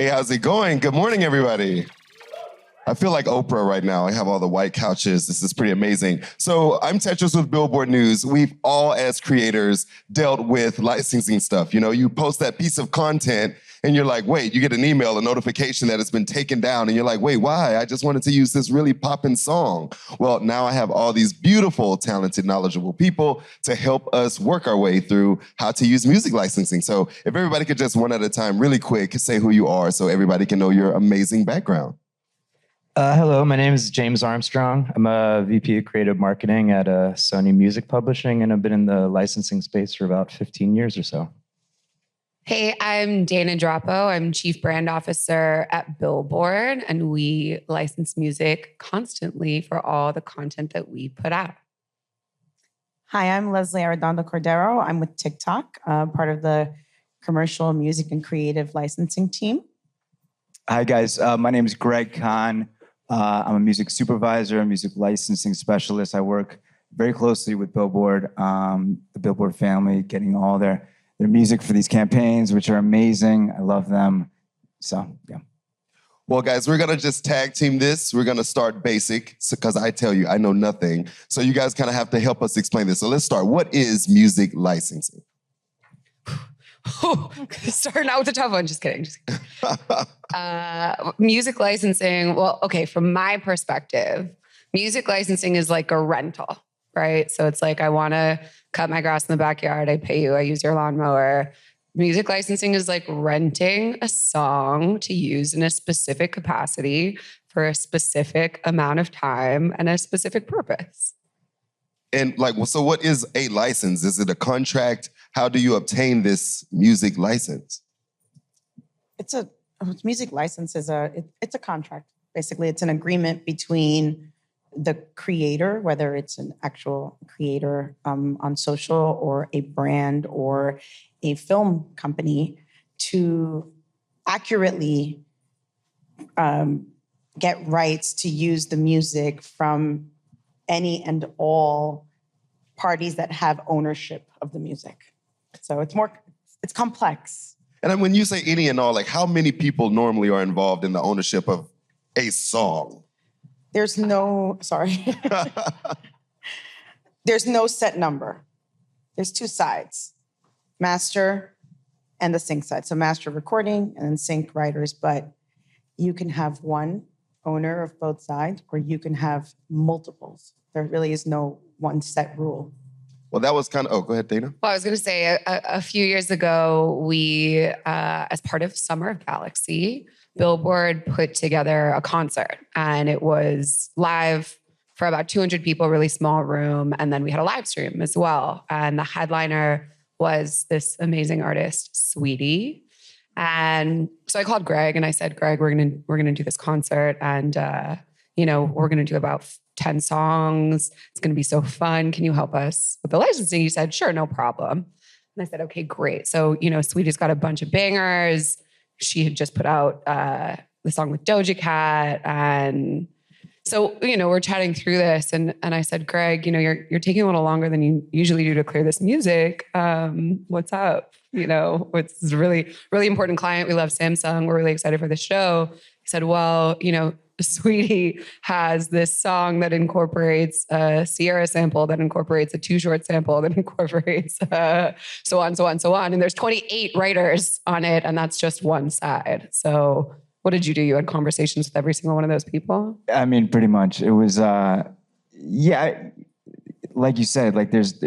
Hey, how's it going? Good morning, everybody. I feel like Oprah right now. I have all the white couches. This is pretty amazing. So I'm Tetris with Billboard News. We've all, as creators, dealt with licensing stuff. You know, you post that piece of content and you're like, wait, you get an email, a notification that it's been taken down. And you're like, wait, why? I just wanted to use this really poppin' song. Well, now I have all these beautiful, talented, knowledgeable people to help us work our way through how to use music licensing. So if everybody could just one at a time, really quick, say who you are so everybody can know your amazing background. Hello, my name is James Armstrong. I'm a VP of Creative Marketing at Sony Music Publishing, and I've been in the licensing space for about 15 years or so. Hey, I'm Dana Droppo. I'm Chief Brand Officer at Billboard, and we license music constantly for all the content that we put out. Hi, I'm Leslie Arredondo-Cordero. I'm with TikTok, part of the commercial music and creative licensing team. Hi, guys. My name is Greg Kahn. I'm a music supervisor, a music licensing specialist. I work very closely with Billboard, the Billboard family, getting all their music for these campaigns, which are amazing. I love them. So, yeah. Well, guys, we're going to just tag team this. We're going to start basic because I tell you, I know nothing. So you guys kind of have to help us explain this. So let's start. What is music licensing? Starting out with a tough one. Just kidding. Music licensing. Well, okay. From my perspective, music licensing is like a rental, right? So it's like, I want to cut my grass in the backyard. I pay you. I use your lawnmower. Music licensing is like renting a song to use in a specific capacity for a specific amount of time and a specific purpose. And so what is a license? Is it a contract? How do you obtain this music license? Music license is it's a contract. Basically, it's an agreement between the creator, whether it's an actual creator on social or a brand or a film company, to accurately get rights to use the music from any and all parties that have ownership of the music. So it's complex. And when you say any and all, like how many people normally are involved in the ownership of a song? There's no set number. There's two sides, master and the sync side. So master recording and then sync writers, but you can have one owner of both sides or you can have multiples. There really is no one set rule. Well, that was kind of, go ahead, Dana. Well, I was going to say a few years ago, we, as part of Summer of Galaxy, Billboard put together a concert and it was live for about 200 people, really small room. And then we had a live stream as well. And the headliner was this amazing artist, Sweetie. And so I called Greg and I said, Greg, we're going to do this concert and, we're going to do about 10 songs. It's going to be so fun. Can you help us with the licensing? He said, sure, no problem. And I said, okay, great. So, Sweetie's got a bunch of bangers. She had just put out the song with Doja Cat. And so, we're chatting through this. And I said, Greg, you're taking a little longer than you usually do to clear this music. What's up? It's a really, really important client. We love Samsung. We're really excited for the show. He said, well, Sweetie has this song that incorporates a Sierra sample, that incorporates a Too Short sample, that incorporates so on. And there's 28 writers on it, and that's just one side. So what did you do? You had conversations with every single one of those people? I mean, pretty much. It was, like you said, like there's,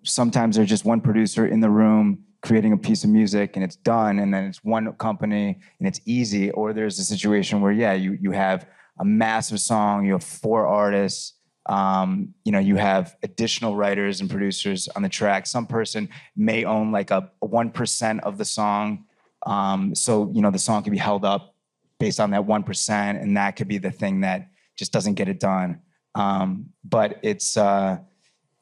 sometimes there's just one producer in the room creating a piece of music and it's done, and then it's one company and it's easy. Or there's a situation where, you have a massive song, you have 4 artists, you have additional writers and producers on the track. Some person may own like a 1% of the song. So, the song can be held up based on that 1%, and that could be the thing that just doesn't get it done. But it's,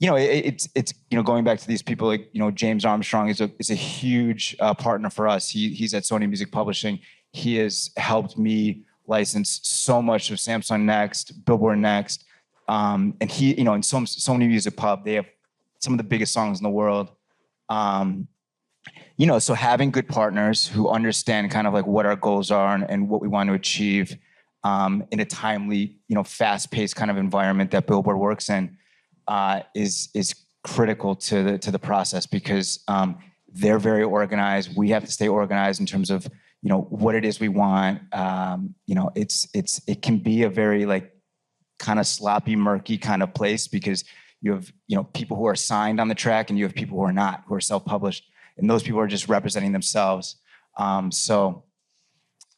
it's going back to these people like, James Armstrong is a huge partner for us. He's at Sony Music Publishing. He has helped me license so much of Samsung Next, Billboard Next. And he, in Sony Music Pub, they have some of the biggest songs in the world. So having good partners who understand kind of like what our goals are and what we want to achieve in a timely, fast-paced kind of environment that Billboard works in is critical to the process, because they're very organized. We have to stay organized in terms of what it is we want. It can be a very like kind of sloppy, murky kind of place, because you have people who are signed on the track and you have people who are not, who are self-published. And those people are just representing themselves. So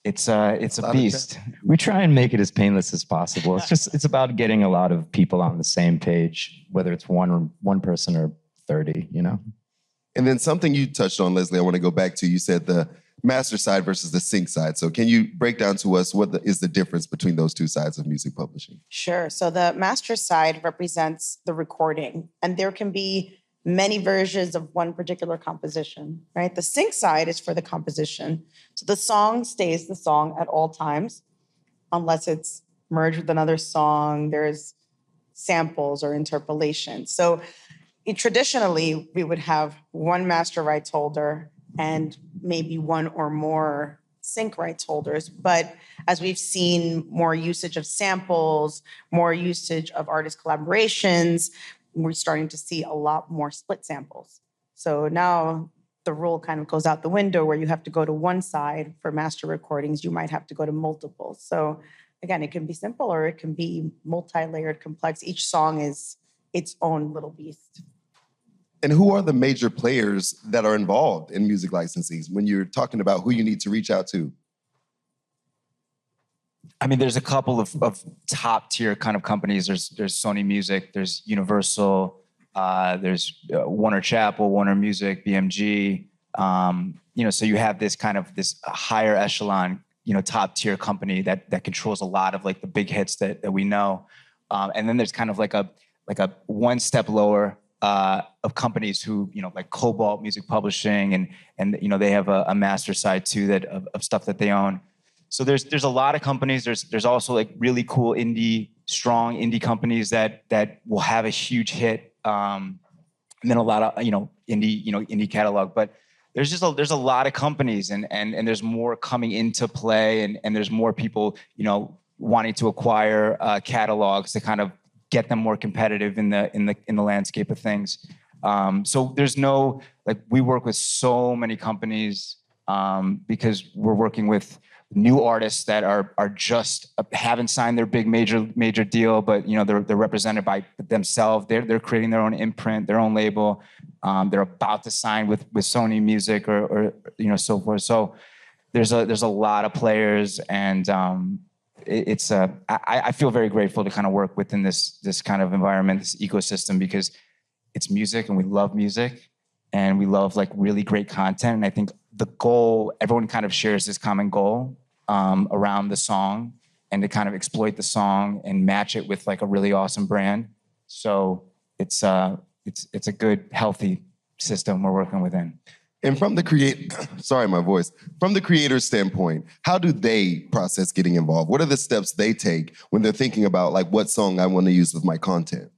it's a beast. We try and make it as painless as possible. It's about getting a lot of people on the same page, whether it's one person or 30, And then something you touched on, Leslie, I want to go back to. You said the master side versus the sync side. So can you break down to us what is the difference between those two sides of music publishing? Sure. So the master side represents the recording, and there can be many versions of one particular composition, right? The sync side is for the composition. So the song stays the song at all times, unless it's merged with another song, there's samples or interpolation. So traditionally, we would have one master rights holder and maybe one or more sync rights holders. But as we've seen more usage of samples, more usage of artist collaborations, we're starting to see a lot more split samples. So now the rule kind of goes out the window where you have to go to one side for master recordings. You might have to go to multiple. So again, it can be simple or it can be multi-layered, complex. Each song is its own little beast. And who are the major players that are involved in music licensing when you're talking about who you need to reach out to? I mean, there's a couple of top tier kind of companies. There's Sony Music, there's Universal, there's Warner Chappell, Warner Music, BMG. So you have this kind of this higher echelon, top tier company that controls a lot of like the big hits that we know. And then there's kind of like a one step lower of companies who, like Cobalt Music Publishing, and they have a master side too of stuff that they own. So there's a lot of companies. There's also like really cool strong indie companies that will have a huge hit, and then a lot of indie catalog. But there's a lot of companies, and there's more coming into play, and there's more people wanting to acquire catalogs to kind of get them more competitive in the landscape of things. So there's no we work with so many companies because we're working with new artists that are just haven't signed their big major deal, but they're represented by themselves. They're creating their own imprint, their own label. They're about to sign with Sony Music or so forth. So there's a lot of players, and I feel very grateful to kind of work within this kind of environment, this ecosystem, because it's music and we love music and we love really great content. And I think the goal, everyone kind of shares this common goal around the song, and to kind of exploit the song and match it with a really awesome brand. So it's a good, healthy system we're working within. And from the from the creator's standpoint, how do they process getting involved? What are the steps they take when they're thinking about what song I want to use with my content?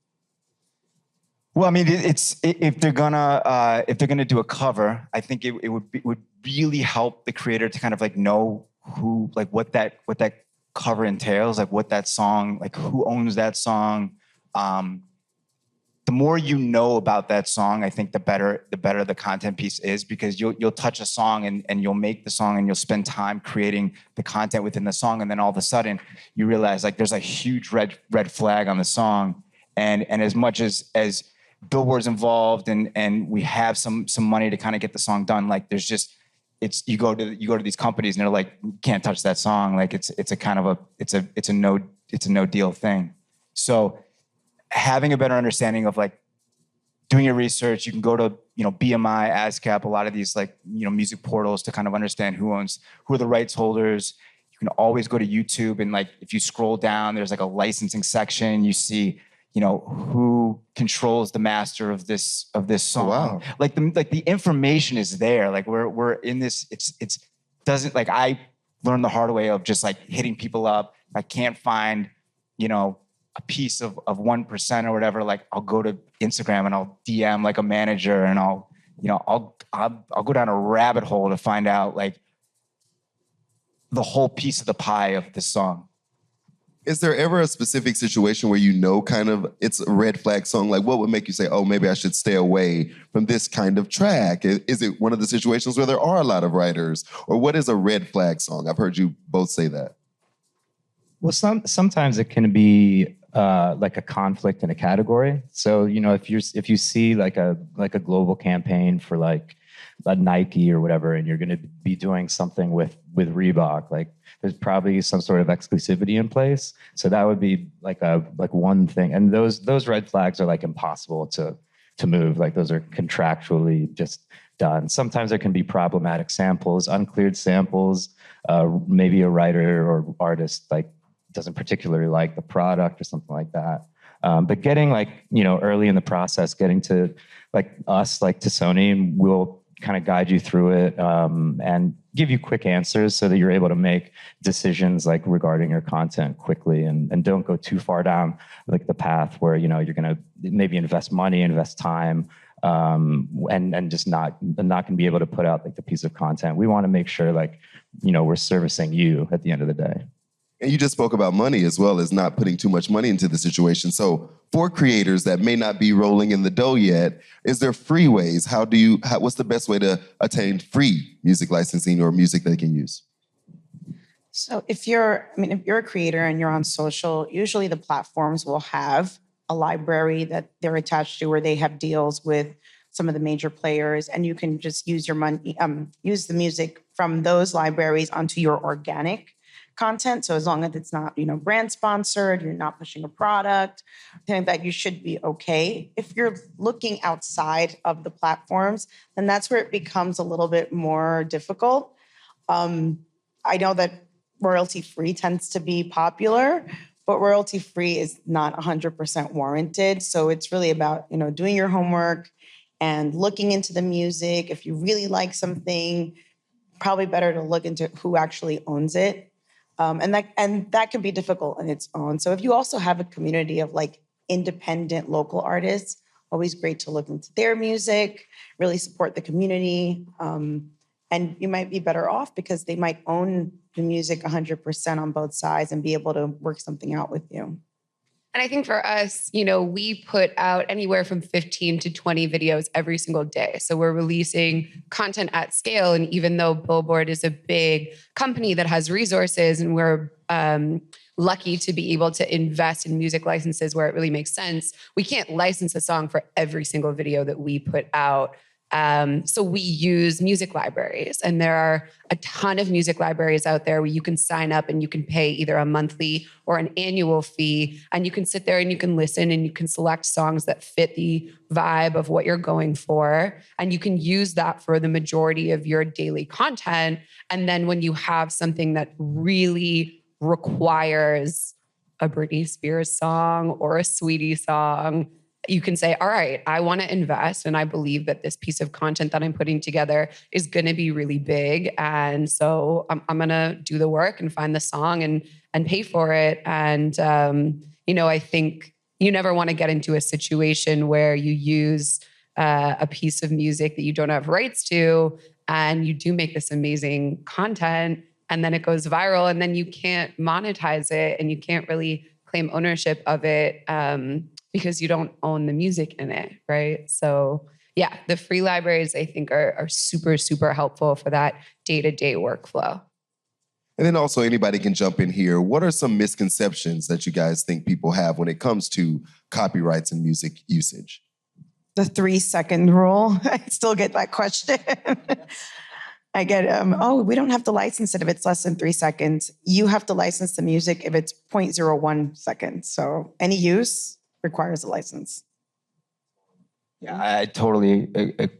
Well, I mean, if they're gonna do a cover, I think it would really help the creator to kind of know who what that cover entails, what that song, who owns that song. The more you know about that song, I think the better the content piece is, because you'll touch a song and you'll make the song and you'll spend time creating the content within the song, and then all of a sudden you realize there's a huge red flag on the song, and as much as Billboard's involved and we have some money to kind of get the song done, there's just you go to these companies and they're like, you can't touch that song, it's a no deal thing. So having a better understanding of doing your research, you can go to BMI, ASCAP, a lot of these music portals to kind of understand who are the rights holders. You can always go to YouTube, and if you scroll down, there's a licensing section. You see who controls the master of this song. Oh, wow. The information is there. We're in this. It's doesn't I learned the hard way of just hitting people up. If I can't find a piece of 1% or whatever, I'll go to Instagram and I'll DM a manager and I'll I'll go down a rabbit hole to find out like the whole piece of the pie of this song. Is there ever a specific situation where kind of it's a red flag song? Like what would make you say, oh, maybe I should stay away from this kind of track? Is it one of the situations where there are a lot of writers? Or what is a red flag song? I've heard you both say that. Well, sometimes it can be like a conflict in a category. So, if you see like a global campaign for like a Nike or whatever, and you're going to be doing something with Reebok, like there's probably some sort of exclusivity in place. So that would be like one thing. And those red flags are like impossible to move. Like those are contractually just done. Sometimes there can be problematic samples, uncleared samples. Maybe a writer or artist like doesn't particularly like the product or something like that. But getting early in the process, getting to us, to Sony, and we'll kind of guide you through it and give you quick answers so that you're able to make decisions regarding your content quickly and don't go too far down the path where you're going to maybe invest money, invest time, and just not going to be able to put out the piece of content. We want to make sure we're servicing you at the end of the day. And you just spoke about money as well as not putting too much money into the situation. So for creators that may not be rolling in the dough yet, is there free ways? What's the best way to attain free music licensing or music they can use? So if you're a creator and you're on social, usually the platforms will have a library that they're attached to where they have deals with some of the major players, and you can just use your money, use the music from those libraries onto your organic content. So as long as it's not, brand sponsored, you're not pushing a product, I think that you should be okay. If you're looking outside of the platforms, then that's where it becomes a little bit more difficult. I know that royalty-free tends to be popular, but royalty-free is not 100% warranted. So it's really about, doing your homework and looking into the music. If you really like something, probably better to look into who actually owns it. And that can be difficult on its own. So if you also have a community of independent local artists, always great to look into their music, really support the community. And you might be better off because they might own the music 100% on both sides and be able to work something out with you. And I think for us, we put out anywhere from 15 to 20 videos every single day. So we're releasing content at scale. And even though Billboard is a big company that has resources and we're lucky to be able to invest in music licenses where it really makes sense, we can't license a song for every single video that we put out. So we use music libraries, and there are a ton of music libraries out there where you can sign up and you can pay either a monthly or an annual fee, and you can sit there and you can listen and you can select songs that fit the vibe of what you're going for. And you can use that for the majority of your daily content. And then when you have something that really requires a Britney Spears song or a Sweetie song, you can say, all right, I want to invest and I believe that this piece of content that I'm putting together is going to be really big. And so I'm going to do the work and find the song and pay for it. And, I think you never want to get into a situation where you use a piece of music that you don't have rights to, and you do make this amazing content, and then it goes viral, and then you can't monetize it and you can't really claim ownership of it because you don't own the music in it, right? So yeah, the free libraries I think are super, super helpful for that day-to-day workflow. And then also anybody can jump in here. What are some misconceptions that you guys think people have when it comes to copyrights and music usage? The 3-second rule. I still get that question. I get, we don't have to license it if it's less than 3 seconds. You have to license the music if it's 0.01 seconds. So any use requires a license. Yeah, I totally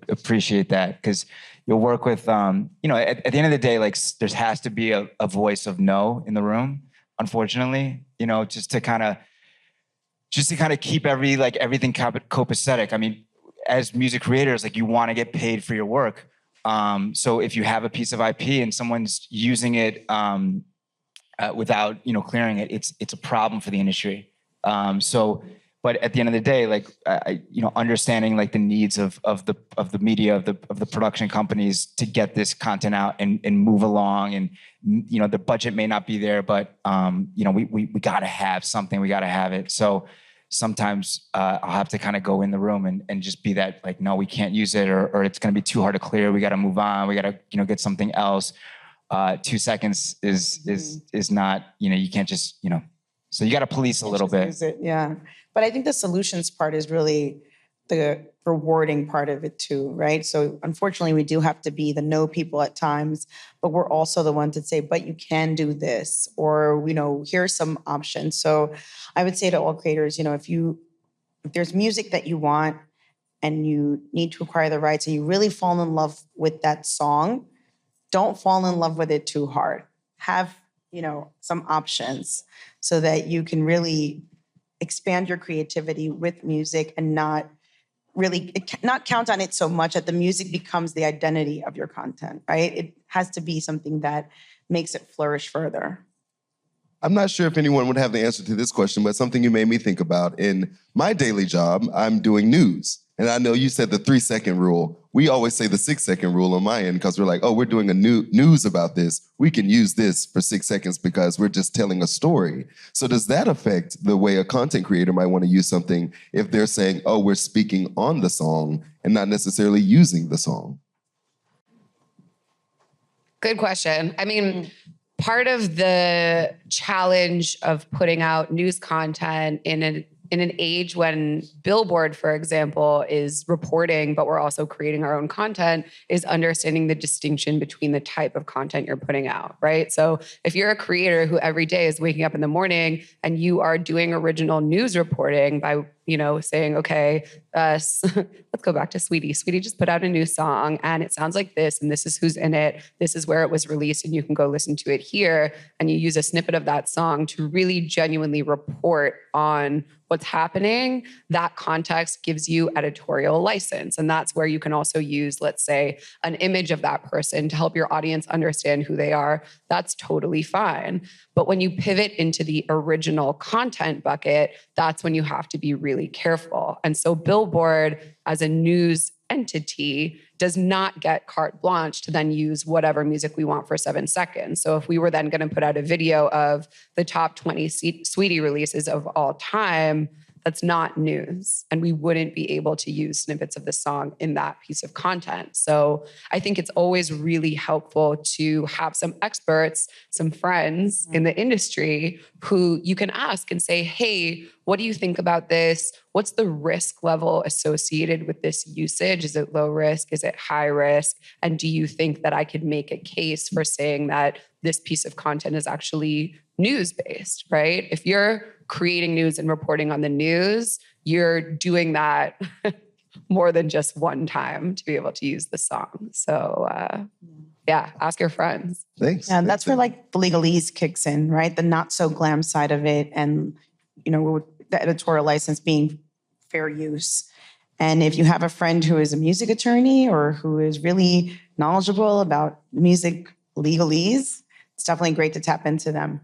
appreciate that, because you'll work with, at the end of the day, there has to be a voice of no in the room, unfortunately, just to kind of keep everything copacetic. I mean, as music creators, you want to get paid for your work. So if you have a piece of IP and someone's using it without, clearing it, it's a problem for the industry. but at the end of the day, like understanding like the needs of the media, of the production companies to get this content out and move along, and the budget may not be there, but we got to have something, we got to have it. So sometimes I'll have to kind of go in the room and just be that, like, no, we can't use it, or it's going to be too hard to clear. We got to move on. We got to get something else. 2 seconds is not, you can't just, so you got to police a little bit. Use it, yeah. But I think the solutions part is really the rewarding part of it too, right? So unfortunately, we do have to be the no people at times, but we're also the ones that say, but you can do this, or, here's some options. So I would say to all creators, if there's music that you want and you need to acquire the rights and you really fall in love with that song, don't fall in love with it too hard. Have, some options so that you can really expand your creativity with music and not count on it so much that the music becomes the identity of your content, right? It has to be something that makes it flourish further. I'm not sure if anyone would have the answer to this question, but something you made me think about. In my daily job, I'm doing news. And I know you said the 3-second rule. We always say the 6-second rule on my end because we're like, oh, we're doing a news about this. We can use this for 6 seconds because we're just telling a story. So does that affect the way a content creator might want to use something if they're saying, oh, we're speaking on the song and not necessarily using the song? Good question. I mean, part of the challenge of putting out news content in an age when Billboard, for example, is reporting, but we're also creating our own content, is understanding the distinction between the type of content you're putting out, right? So if you're a creator who every day is waking up in the morning and you are doing original news reporting by saying, okay, let's go back to Sweetie. Sweetie just put out a new song and it sounds like this, and this is who's in it. This is where it was released, and you can go listen to it here. And you use a snippet of that song to really genuinely report on what's happening. That context gives you editorial license. And that's where you can also use, let's say, an image of that person to help your audience understand who they are. That's totally fine. But when you pivot into the original content bucket, that's when you have to be really careful. And so Billboard, as a news entity, does not get carte blanche to then use whatever music we want for 7 seconds. So if we were then going to put out a video of the top 20 Sweetie releases of all time, that's not news. And we wouldn't be able to use snippets of the song in that piece of content. So I think it's always really helpful to have some experts, some friends in the industry who you can ask and say, hey, what do you think about this? What's the risk level associated with this usage? Is it low risk? Is it high risk? And do you think that I could make a case for saying that this piece of content is actually news-based, right? If you're creating news and reporting on the news, you're doing that more than just one time to be able to use the song. So ask your friends. Thanks. Yeah, that's where like the legalese kicks in, right? The not so glam side of it, and the editorial license being fair use. And if you have a friend who is a music attorney or who is really knowledgeable about music legalese, it's definitely great to tap into them.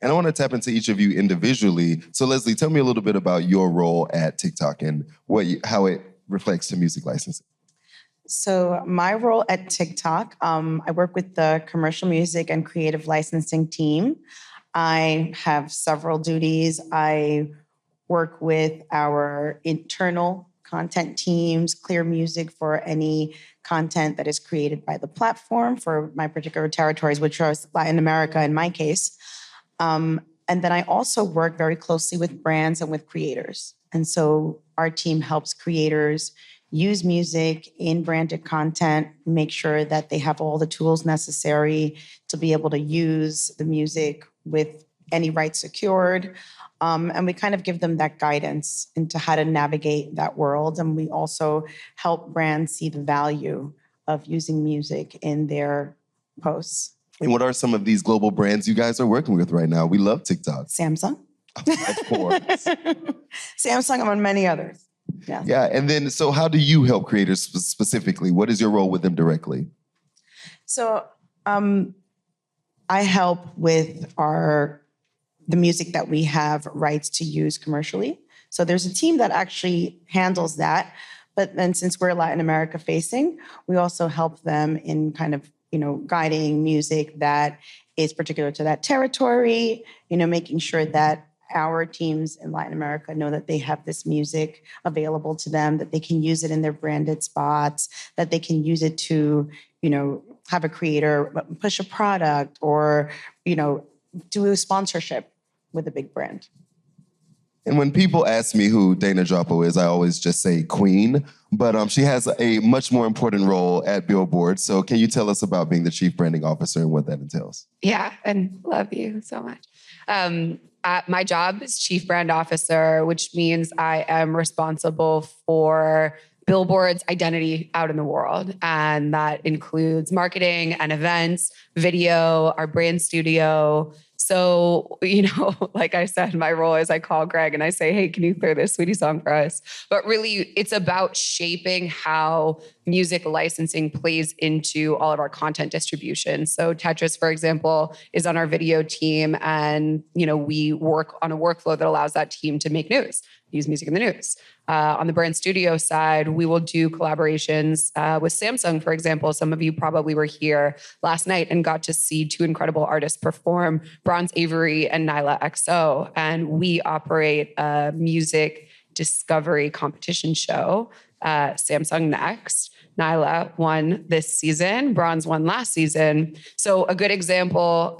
And I want to tap into each of you individually. So Leslie, tell me a little bit about your role at TikTok and how it reflects to music licensing. So my role at TikTok, I work with the commercial music and creative licensing team. I have several duties. I work with our internal content teams, clear music for any content that is created by the platform for my particular territories, which are Latin America in my case. And then I also work very closely with brands and with creators. And so our team helps creators use music in branded content, make sure that they have all the tools necessary to be able to use the music with any rights secured. And we kind of give them that guidance into how to navigate that world. And we also help brands see the value of using music in their posts. And what are some of these global brands you guys are working with right now? We love TikTok. Samsung. Of course. Samsung, among many others. Yeah. Yeah. And then, so how do you help creators specifically? What is your role with them directly? So I help with the music that we have rights to use commercially. So there's a team that actually handles that. But then since we're Latin America facing, we also help them in kind of, guiding music that is particular to that territory, making sure that our teams in Latin America know that they have this music available to them, that they can use it in their branded spots, that they can use it to, have a creator push a product or, do a sponsorship with a big brand. And when people ask me who Dana Droppo is, I always just say Queen. But she has a much more important role at Billboard. So can you tell us about being the Chief Branding Officer and what that entails? Yeah, and love you so much. My job is Chief Brand Officer, which means I am responsible for Billboard's identity out in the world. And that includes marketing and events, video, our brand studio. So, like I said, my role is I call Greg and I say, hey, can you clear this sweetie song for us? But really, it's about shaping how music licensing plays into all of our content distribution. So Tetris, for example, is on our video team. And, we work on a workflow that allows that team to make news, use music in the news. On the brand studio side, we will do collaborations with Samsung, for example. Some of you probably were here last night and got to see two incredible artists perform, Bronze Avery and Nyla XO. And we operate a music discovery competition show, Samsung Next. Nyla won this season. Bronze won last season. So a good example,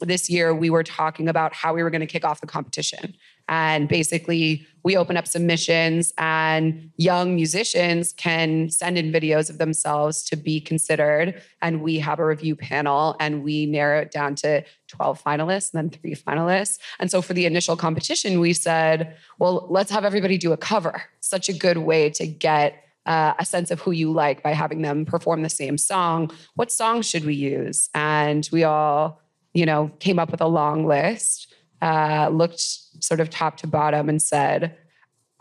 this year we were talking about how we were going to kick off the competition. And basically, we open up submissions and young musicians can send in videos of themselves to be considered. And we have a review panel and we narrow it down to 12 finalists and then 3 finalists. And so for the initial competition, we said, well, let's have everybody do a cover. Such a good way to get a sense of who you like by having them perform the same song. What song should we use? And we all, came up with a long list, looked sort of top to bottom and said,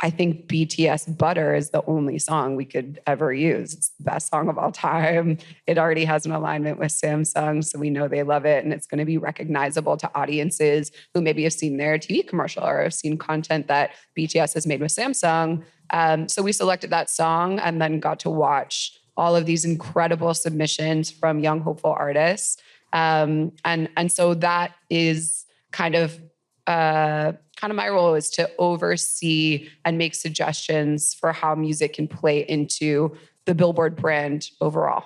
I think BTS Butter is the only song we could ever use. It's the best song of all time. It already has an alignment with Samsung, so we know they love it. And it's going to be recognizable to audiences who maybe have seen their TV commercial or have seen content that BTS has made with Samsung. So we selected that song and then got to watch all of these incredible submissions from young, hopeful artists. And so that is kind of my role is to oversee and make suggestions for how music can play into the Billboard brand overall.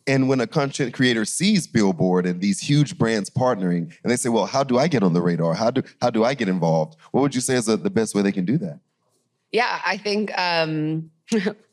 And when a content creator sees Billboard and these huge brands partnering, and they say, well, how do I get on the radar? How do I get involved? What would you say is the best way they can do that? Yeah, I think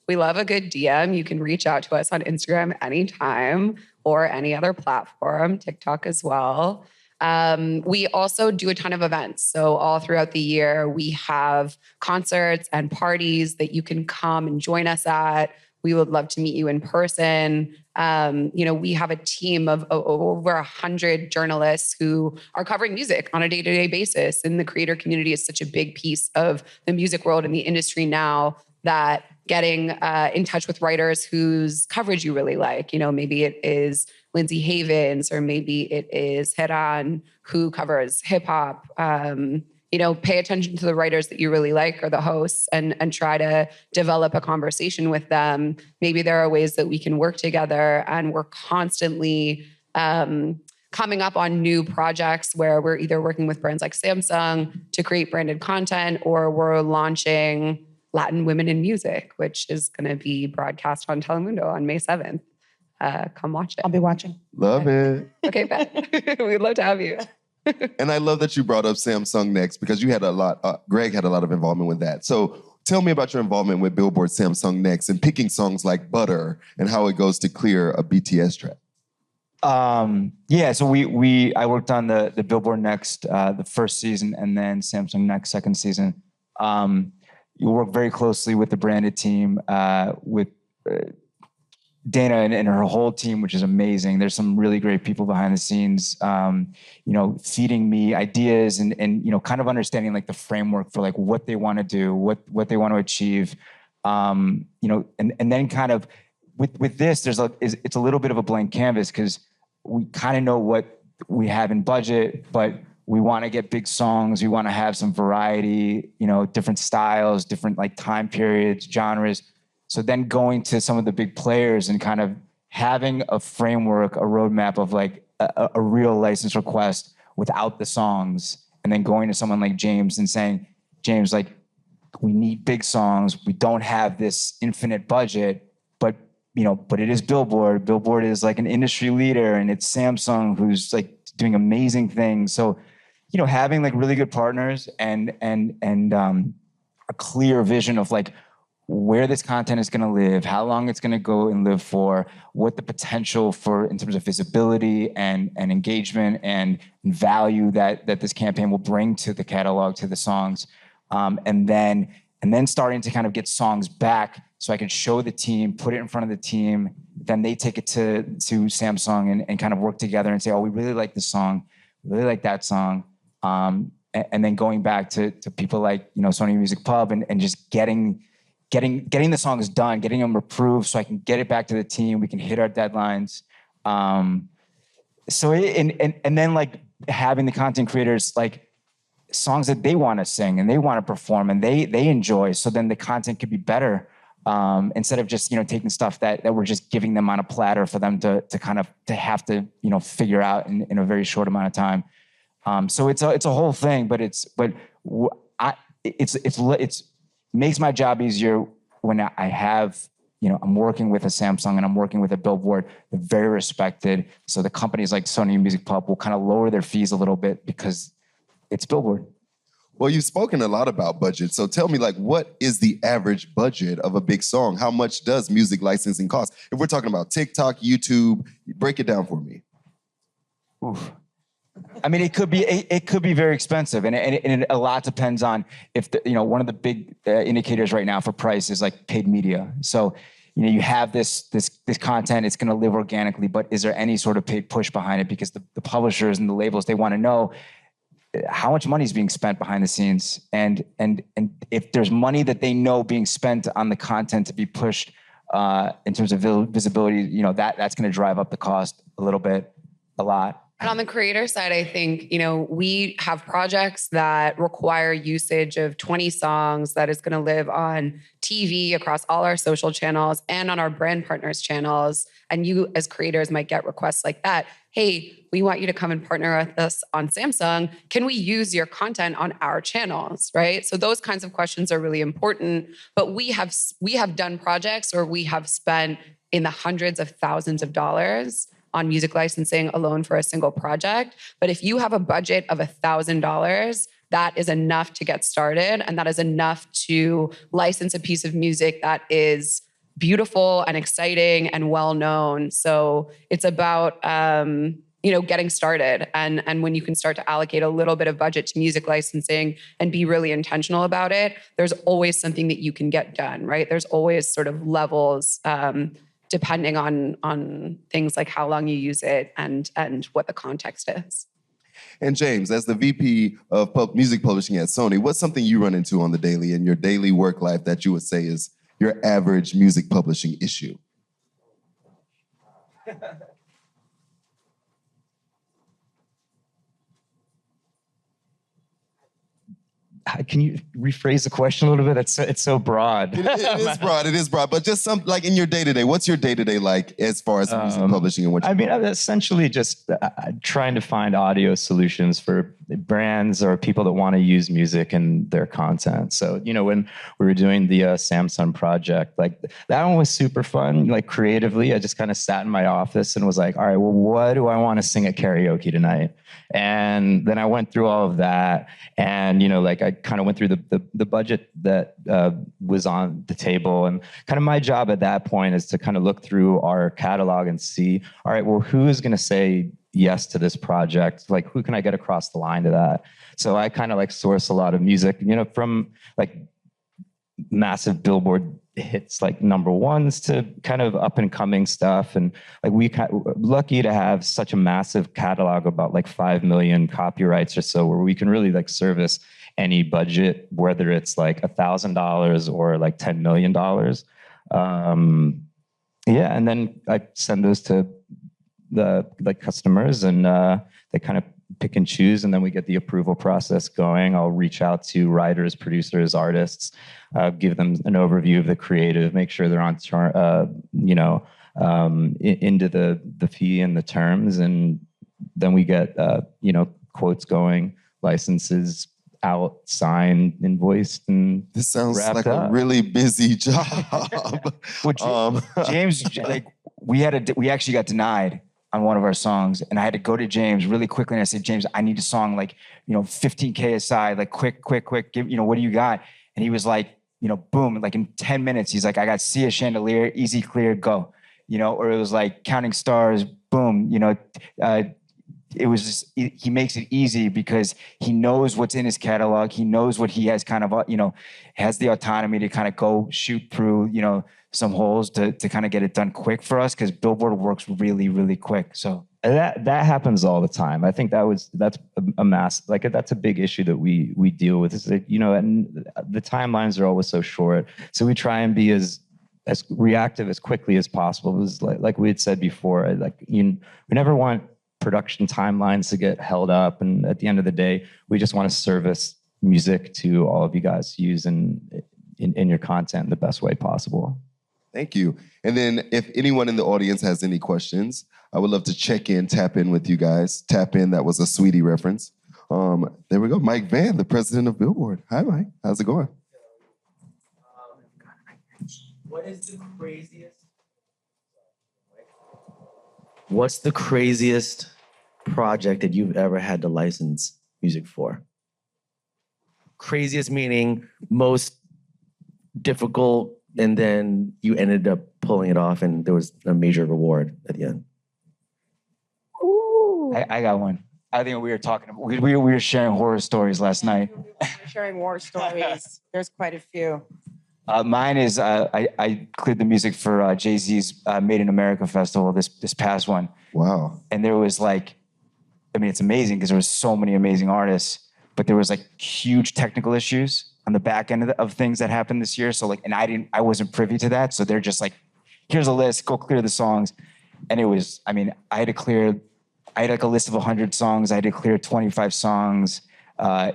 we love a good DM. You can reach out to us on Instagram anytime or any other platform, TikTok as well. We also do a ton of events. So all throughout the year, we have concerts and parties that you can come and join us at. We would love to meet you in person. We have a team of over 100 journalists who are covering music on a day-to-day basis. And the creator community is such a big piece of the music world and the industry now that getting in touch with writers whose coverage you really like. Maybe it is Lindsay Havens, or maybe it is Heran, who covers hip hop. Pay attention to the writers that you really like or the hosts and try to develop a conversation with them. Maybe there are ways that we can work together, and we're constantly coming up on new projects where we're either working with brands like Samsung to create branded content, or we're launching Latin Women in Music, which is going to be broadcast on Telemundo on May 7th. Come watch it. I'll be watching. Love it. Okay, bet. We'd love to have you. And I love that you brought up Samsung Next, because you had Greg had a lot of involvement with that. So tell me about your involvement with Billboard Samsung Next and picking songs like Butter and how it goes to clear a BTS track. So I worked on the Billboard Next, the first season, and then Samsung Next second season. You work very closely with the branded team, with Dana and her whole team, which is amazing. There's some really great people behind the scenes, feeding me ideas and kind of understanding like the framework for like what they want to do, what they want to achieve. And then kind of with this, it's a little bit of a blank canvas because we kind of know what we have in budget, but we want to get big songs. We want to have some variety, you know, different styles, different like time periods, genres. So then going to some of the big players and kind of having a framework, a roadmap of like a real license request without the songs, and then going to someone like James and saying, James, like, we need big songs. We don't have this infinite budget, but but it is Billboard. Billboard is like an industry leader, and it's Samsung who's like doing amazing things. So, having like really good partners and a clear vision of like where this content is going to live, how long it's going to go and live for, what the potential for in terms of visibility and engagement and value that this campaign will bring to the catalog, to the songs, and then starting to kind of get songs back so I can show the team, put it in front of the team, then they take it to Samsung and kind of work together and say, oh, we really like this song, we really like that song, and then going back to people like Sony Music Pub and just getting the songs done, getting them approved so I can get it back to the team. We can hit our deadlines. And then like having the content creators like songs that they want to sing and they want to perform and they enjoy. So then the content could be better instead of just taking stuff that we're just giving them on a platter for them to have to figure out in a very short amount of time. So it's a whole thing, but it's makes my job easier when I have, I'm working with a Samsung and I'm working with a Billboard. They're very respected. So the companies like Sony Music Pub will kind of lower their fees a little bit because it's Billboard. Well, you've spoken a lot about budget. So tell me, like, what is the average budget of a big song? How much does music licensing cost? If we're talking about TikTok, YouTube, break it down for me. Oof. I mean, it could be very expensive, and a lot depends on if one of the big indicators right now for price is like paid media. So you have this content, it's going to live organically, but is there any sort of paid push behind it? Because the publishers and the labels, they want to know how much money is being spent behind the scenes, and if there's money that they know being spent on the content to be pushed in terms of visibility, that's going to drive up the cost a lot. And on the creator side, I think, we have projects that require usage of 20 songs that is going to live on TV across all our social channels and on our brand partners channels. And you as creators might get requests like that. Hey, we want you to come and partner with us on Samsung. Can we use your content on our channels, right? So those kinds of questions are really important. But we have done projects or we have spent in the hundreds of thousands of dollars on music licensing alone for a single project. But if you have a budget of $1,000, that is enough to get started. And that is enough to license a piece of music that is beautiful and exciting and well-known. So it's about, getting started. And when you can start to allocate a little bit of budget to music licensing and be really intentional about it, there's always something that you can get done, right? There's always sort of levels, depending on things like how long you use it and what the context is. And James, as the VP of Music Publishing at Sony, what's something you run into on the daily in your daily work life that you would say is your average music publishing issue? Can you rephrase the question a little bit? It's so broad. It is broad. But just some, like in your day-to-day, what's your day-to-day like as far as music publishing and what I'm essentially just trying to find audio solutions for brands or people that want to use music in their content. So, when we were doing the Samsung project, like that one was super fun. Like creatively, I just kind of sat in my office and was like, all right, well, what do I want to sing at karaoke tonight? And then I went through all of that, and I kind of went through the budget that was on the table, and kind of my job at that point is to kind of look through our catalog and see, all right, well, who is going to say yes to this project? Like, who can I get across the line to that? So I kind of like source a lot of music, from like massive Billboard hits like number ones to kind of up and coming stuff. And like we're lucky to have such a massive catalog, about like 5 million copyrights or so, where we can really like service any budget, whether it's like $1,000 or like $10 million. And then I send those to the customers, and they kind of pick and choose, and then we get the approval process going. I'll reach out to writers, producers, artists, give them an overview of the creative, make sure they're on, into the fee and the terms, and then we get quotes going, licenses out, signed, invoiced, and This sounds wrapped like up. a really busy job. Well, James, like we actually got denied on one of our songs, and I had to go to James really quickly, and I said, James, I need a song like, $15K aside, like quick, give, what do you got? And he was like, boom, like in 10 minutes, he's like, I got See a Chandelier, easy, clear, go. Or it was like Counting Stars, boom, it was just, he makes it easy because he knows what's in his catalog. He knows what he has kind of, has the autonomy to kind of go shoot through, some holes to kind of get it done quick for us, because Billboard works really, really quick. So that happens all the time. I think that's a big issue that we deal with. Is that, and the timelines are always so short. So we try and be as reactive as quickly as possible. It was like we had said before, we never want production timelines to get held up, and at the end of the day, we just want to service music to all of you guys to use in your content in the best way possible. Thank you. And then if anyone in the audience has any questions, I would love to tap in with you guys. Tap in, that was a Sweetie reference. There we go. Mike Vann, the president of Billboard. Hi, Mike. How's it going? What's the craziest project that you've ever had to license music for? Craziest meaning most difficult, and then you ended up pulling it off and there was a major reward at the end. Ooh. I got one. I think we were talking about, we were sharing horror stories last night. We're sharing war stories. There's quite a few. Mine is, I cleared the music for Jay-Z's Made in America festival, this past one. Wow. And there was it's amazing because there was so many amazing artists, but there was huge technical issues on the back end of things that happened this year. So and I wasn't privy to that. So they're just here's a list, go clear the songs. And it was, I had a list of 100 songs. I had to clear 25 songs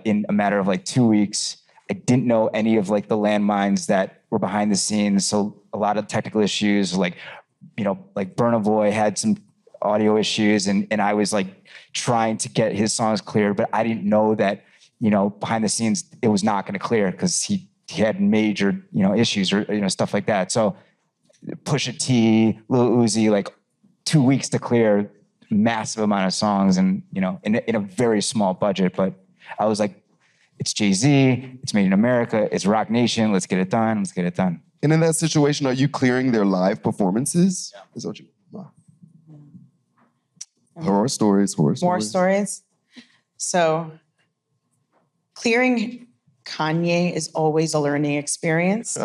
in a matter of 2 weeks. I didn't know any of the landmines that were behind the scenes. So a lot of technical issues, Burna Boy had some audio issues, and I was trying to get his songs cleared, but I didn't know that, behind the scenes, it was not going to clear because he had major, issues or, stuff like that. So Pusha T, Lil Uzi, 2 weeks to clear massive amount of songs and, in a very small budget. But I was it's Jay-Z, it's Made in America, it's Rock Nation, let's get it done. And in that situation, are you clearing their live performances? Yeah. Is that what you... Wow. Horror stories. More stories. So clearing Kanye is always a learning experience.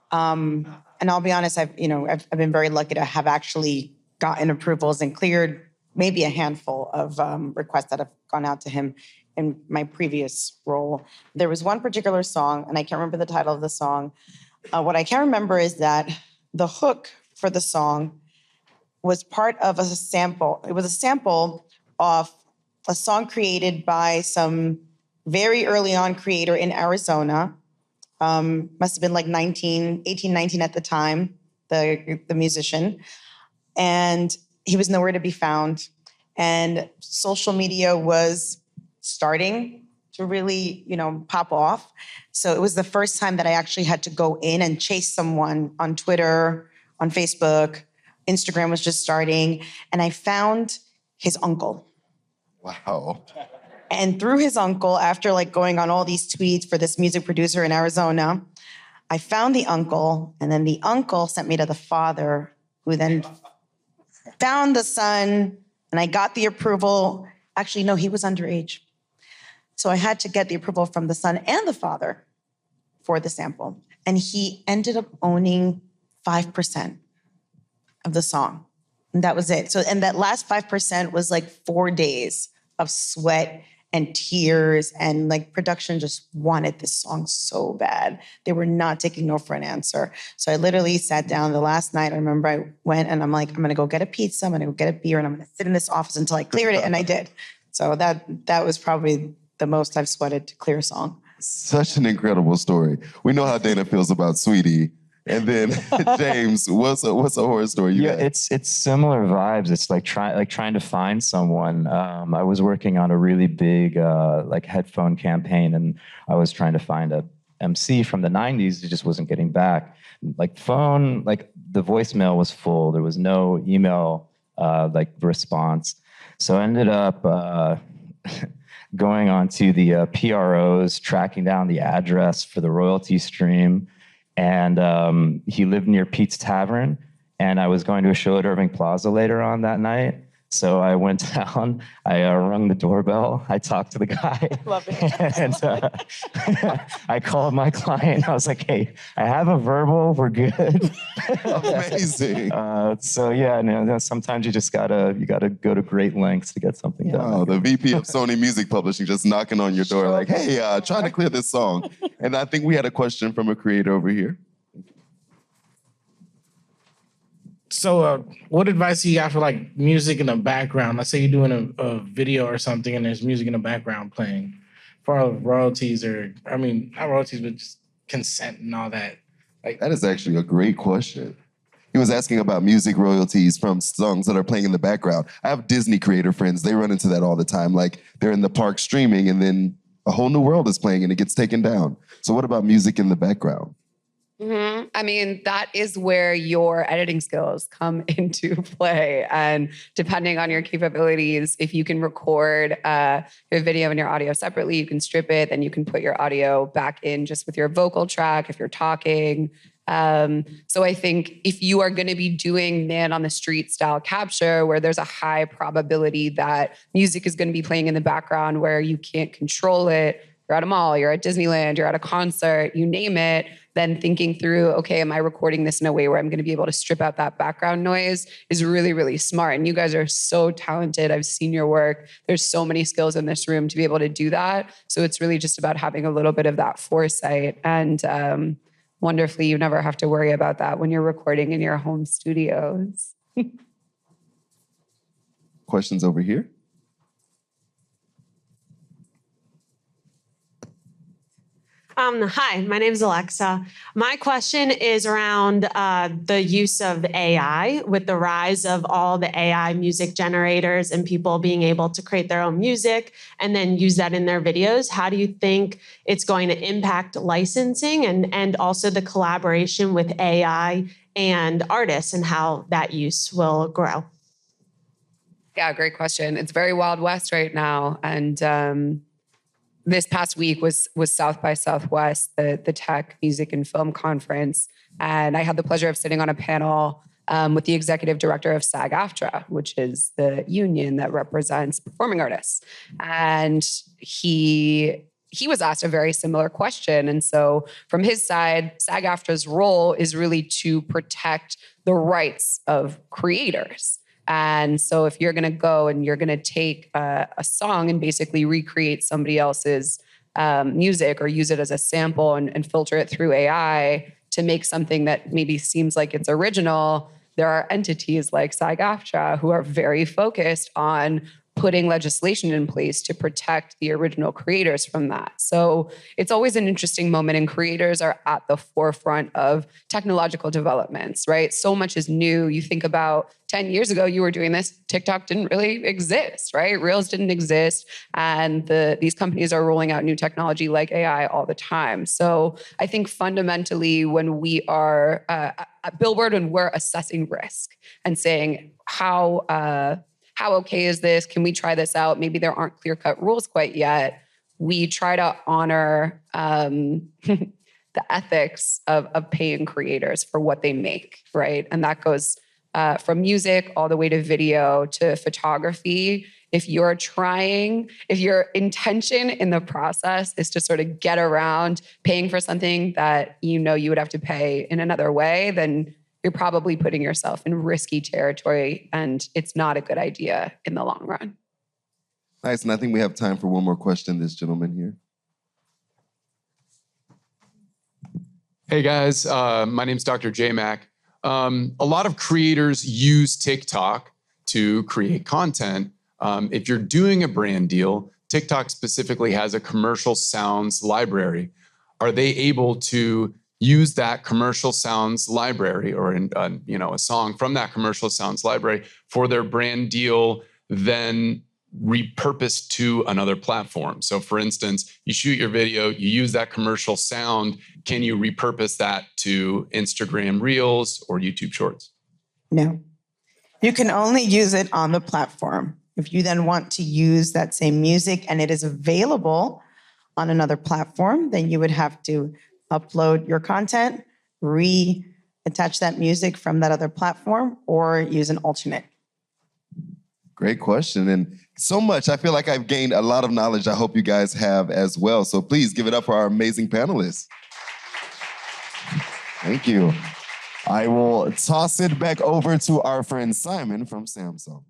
And I'll be honest, I've been very lucky to have actually gotten approvals and cleared maybe a handful of requests that have gone out to him in my previous role. There was one particular song, and I can't remember the title of the song. What I can remember is that the hook for the song was part of a sample. It was a sample of a song created by some very early on creator in Arizona. Must have been 18, 19 at the time, the musician. And he was nowhere to be found. And social media was starting to really, pop off. So it was the first time that I actually had to go in and chase someone on Twitter, on Facebook. Instagram was just starting. And I found his uncle. Wow. And through his uncle, after going on all these tweets for this music producer in Arizona, I found the uncle, and then the uncle sent me to the father, who then found the son, and I got the approval. Actually, no, he was underage. So I had to get the approval from the son and the father for the sample. And he ended up owning 5% of the song. And that was it. So, and that last 5% was 4 days of sweat and tears, and like production just wanted this song so bad. They were not taking no for an answer. So I literally sat down the last night. I remember I went and I'm like, I'm going to go get a pizza. I'm going to go get a beer and I'm going to sit in this office until I cleared it. And I did. So that was probably the most I've sweated to clear a song. Such an incredible story. We know how Dana feels about Sweetie. And then James, what's a horror story you had? It's similar vibes. It's like trying to find someone. I was working on a really big like headphone campaign, and I was trying to find a MC from the 90s. It just wasn't getting back. Like phone, like the voicemail was full. There was no email like response. So I ended up going onto the PROs, tracking down the address for the royalty stream. And he lived near Pete's Tavern, and I was going to a show at Irving Plaza later on that night. So I went down, I rung the doorbell, I talked to the guy. Love it. And I called my client. I was like, hey, I have a verbal, we're good. Amazing. So yeah, no, sometimes you just gotta go to great lengths to get something done. Oh, the VP of Sony Music Publishing just knocking on your door like, hey, trying to clear this song. And I think we had a question from a creator over here. So what advice do you got for like music in the background? Let's say you're doing a video or something and there's music in the background playing for royalties not royalties, but just consent and all that. Like, That is actually a great question. He was asking about music royalties from songs that are playing in the background. I have Disney creator friends. They run into that all the time. Like they're in the park streaming and then a whole new world is playing and it gets taken down. So what about music in the background? Mm-hmm. I mean, that is where your editing skills come into play. And depending on your capabilities, if you can record your video and your audio separately, you can strip it, then you can put your audio back in just with your vocal track if you're talking. So I think if you are going to be doing man on the street style capture, where there's a high probability that music is going to be playing in the background where you can't control it, you're at a mall, you're at Disneyland, you're at a concert, you name it, then thinking through, okay, am I recording this in a way where I'm going to be able to strip out that background noise is really, really smart. And you guys are so talented. I've seen your work. There's so many skills in this room to be able to do that. So it's really just about having a little bit of that foresight. And wonderfully, you never have to worry about that when you're recording in your home studios. Questions over here? Hi, my name is Alexa. My question is around the use of AI with the rise of all the AI music generators and people being able to create their own music and then use that in their videos. How do you think it's going to impact licensing and also the collaboration with AI and artists and how that use will grow? Yeah, great question. It's very Wild West right now. And this past week was South by Southwest, the tech, music, and film conference. And I had the pleasure of sitting on a panel with the executive director of SAG-AFTRA, which is the union that represents performing artists. And he was asked a very similar question. And so from his side, SAG-AFTRA's role is really to protect the rights of creators. And so if you're going to go and you're going to take a song and basically recreate somebody else's music or use it as a sample and filter it through AI to make something that maybe seems like it's original, there are entities like SAG-AFTRA who are very focused on putting legislation in place to protect the original creators from that. So it's always an interesting moment, and creators are at the forefront of technological developments, right? So much is new. You think about 10 years ago, you were doing this, TikTok didn't really exist, right? Reels didn't exist. And these companies are rolling out new technology like AI all the time. So I think fundamentally when we are at Billboard, when we're assessing risk and saying how okay is this? Can we try this out? Maybe there aren't clear-cut rules quite yet. We try to honor the ethics of paying creators for what they make, right? And that goes from music all the way to video to photography. If your intention in the process is to sort of get around paying for something that you know you would have to pay in another way, then you're probably putting yourself in risky territory, and it's not a good idea in the long run. Nice, and I think we have time for one more question, this gentleman here. Hey guys, my name's Dr. J Mac. A lot of creators use TikTok to create content. If you're doing a brand deal, TikTok specifically has a commercial sounds library. Are they able to use that commercial sounds library or a song from that commercial sounds library for their brand deal, then repurposed to another platform? So for instance, you shoot your video, you use that commercial sound, can you repurpose that to Instagram Reels or YouTube Shorts? No. You can only use it on the platform. If you then want to use that same music and it is available on another platform, then you would have to upload your content, reattach that music from that other platform, or use an alternate. Great question. And so much. I feel like I've gained a lot of knowledge. I hope you guys have as well. So please give it up for our amazing panelists. Thank you. I will toss it back over to our friend Simon from Samsung.